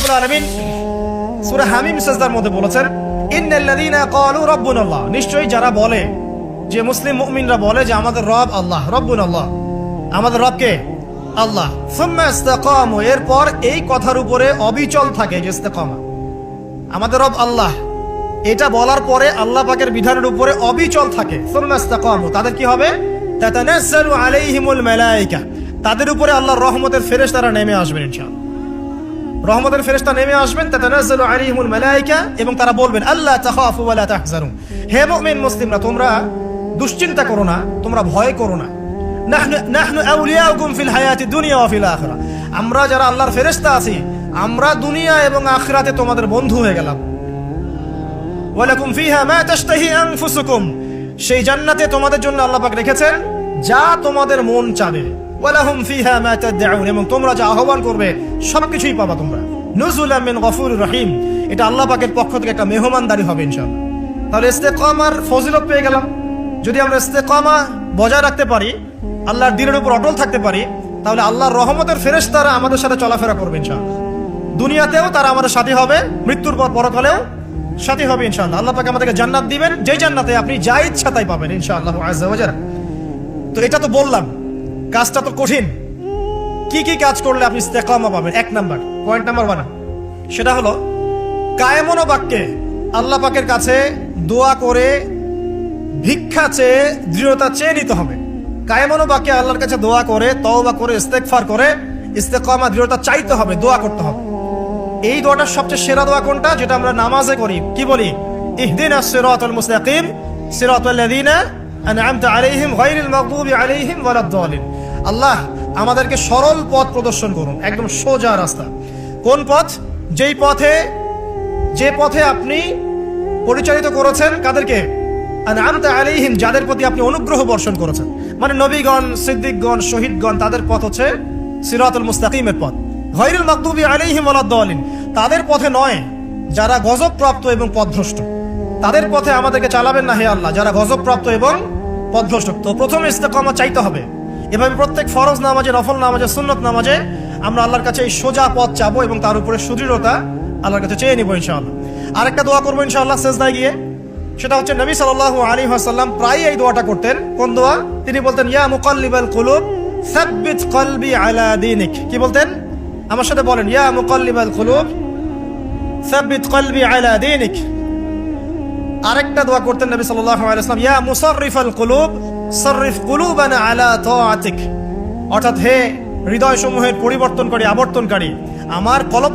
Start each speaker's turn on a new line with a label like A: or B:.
A: রাব্বুল আলামিন সূরা হামিম সিজদার মধ্যে বলেছেন, ইন্নাল্লাযীনা ক্বালু রাব্বুনাল্লাহ, নিশ্চয়ই যারা বলে, যে মুসলিম মুমিনরা বলে যে আমাদের রব আল্লাহ, রাব্বুনাল্লাহ, আমাদের রব কে? আল্লাহ। সুম্মা ইসতাকামু, এরপর এই কথার উপরে অবিচল থাকে, যে ইস্তেকামা, আমাদের রব আল্লাহ, এটা বলার পরে আল্লাহ পাকের বিধানের উপরে অবিচল থাকে। সুম্মা ইসতাকামু, তাদের কি হবে? তাতানাজ্জালু আলাইহিমুল মালায়েকা, তাদের উপরে আল্লাহর রহমতের ফেরেশতারা নেমে আসবেন ইনশাআল্লাহ। রহমতের ফেরেশতা নেমে আসবেন, তাতানাজ্জালু আলাইহিমুল মালায়েকা, এবং তারা বলবেন, আল্লাহ তাখাফু ওয়া লা তাহজানু, হে মুমিন মুসলিমরা, তোমরা দুশ্চিন্তা করো না, তোমরা ভয় করো না। নাহনু আউলিয়াউকুম ফিল হায়াতি দুনিয়া ওয়া ফিল আখিরা, আমরা যারা আল্লাহর ফেরেশতা আছি, আমরা দুনিয়া এবং আখিরাতে তোমাদের বন্ধু হয়ে গেলাম। ওয়ালাকুম ফিহা মা তাশতাহি আনফুসুকুম, সেই জান্নাতে তোমাদের জন্য আল্লাহ পাক রেখেছেন যা তোমাদের মন চাবে। ওয়ালাহুম ফিহা মা তাদউন, এবং তোমরা যা আহ্বান করবে সবকিছুই পাবা তোমরা। নুজুলাম মিন গফুরির রহিম, এটা আল্লাহ পাকের পক্ষ থেকে একটা মেহমানদারি হবে ইনশাআল্লাহ। তাহলে ইস্তেকামার ফজিলত পেয়ে গেলাম। যদি আমরা ইস্তেকামা বজায় রাখতে পারি, আল্লাহর দ্বীনের উপর অটল থাকতে পারি, তাহলে আল্লাহর রহমতের ফেরেশতারা আমাদের সাথে চলাফেরা করবে ইনশাআল্লাহ। দুনিয়াতেও তারা আমাদের সাথী হবে, মৃত্যুর পর পরকালেও সাথী হবে ইনশাআল্লাহ। আল্লাহ পাক আমাদেরকে জান্নাত দিবেন, যে জান্নাতে আপনি যা ইচ্ছা তাই পাবেন ইনশাআল্লাহ আযজা ওয়া জাল্লা। তো এটা তো বললাম, কাজটা তো কঠিন। কি কি কাজ করলে আপনি ইস্তেকামা পাবেন? এক নাম্বার, পয়েন্ট নাম্বার 1, সেটা হলো কায়েমন বাক্যে আল্লাহ পাকের কাছে দোয়া করে, ভিক্ষা চেয়ে, দৃঢ়তা চেয়ে নিতে হবে। কায়েমন বাক্যে আল্লাহর কাছে দোয়া করে, তওবা করে, ইস্তেগফার করে ইস্তেকামা, দৃঢ়তা চাইতে হবে, দোয়া করতে হবে। এই দোয়াটার সবচেয়ে সেরা দোয়া কোনটা? যেটা আমরা নামাজে করি। কি বলি? ইহদিনাস সিরাতাল মুস্তাকিম সিরাতাল লাযিনা আন'আমতা আলাইহিম গায়রিল মাগদুবি আলাইহিম ওয়ালাদ-দালিন। আল্লাহ আমাদেরকে সরল পথ প্রদর্শন করুন, একদম সোজা রাস্তা। কোন পথ? যে পথে আপনি পরিচালিত করেছেন কাদেরকে? আন'আমতা আলাইহিম, যাদের প্রতি আপনি অনুগ্রহ বর্ষণ করেছেন, মানে নবীগণ, সিদ্দিকগণ, শহীদগণ, তাদের পথ হচ্ছে সিরাতুল মুস্তাকিমের পথ। গায়রিল মাগদুবি আলাইহিম ওয়ালাদ-দালিন, তাদের পথে নয় যারা গজবপ্রাপ্ত এবং পথভ্রষ্ট, তাদের পথে আমাদেরকে চালাবেন না হে আল্লাহ, যারা গজবপ্রাপ্ত এবং পথভ্রষ্ট। তো প্রথমে ইস্তেকামা চাইতে হবে। এভাবে প্রত্যেক ফরজ নামাজে, নফল নামাজে, সুন্নত নামাজে আমরা আল্লাহর কাছে এই সোজা পথ চাবো এবং তার উপরে সুদৃঢ়তা আল্লাহর কাছে চেয়ে নিব ইনশাআল্লাহ। আরেকটা দোয়া করবো ইনশাআল্লাহ সিজদায় গিয়ে, সেটা হচ্ছে নবী সাল্লাল্লাহু আলাইহি ওয়াসাল্লাম প্রায় এই দোয়াটা করতেন। কোন দোয়া? তিনি বলতেন, ইয়া মুকাল্লিবাল কুলুব সাব্বিত কলবি আলা দীনিক। কি বলতেন? আমার সাথে বলেন, ইয়া মুকাল্লিবাল কুলুব সাব্বিত কলবি আলা দীনিক। আরেকটা দোয়া করতেন নবী সাল্লাল্লাহু আলাইহি ওয়াসাল্লাম, ইয়া মুসাররিফাল কুলুব সাররিফ কুলুবানা আলা তাআতিক, অর্থাৎ হে হৃদয় সমূহের পরিবর্তনকারী, আবর্তনকারী, আমার কলব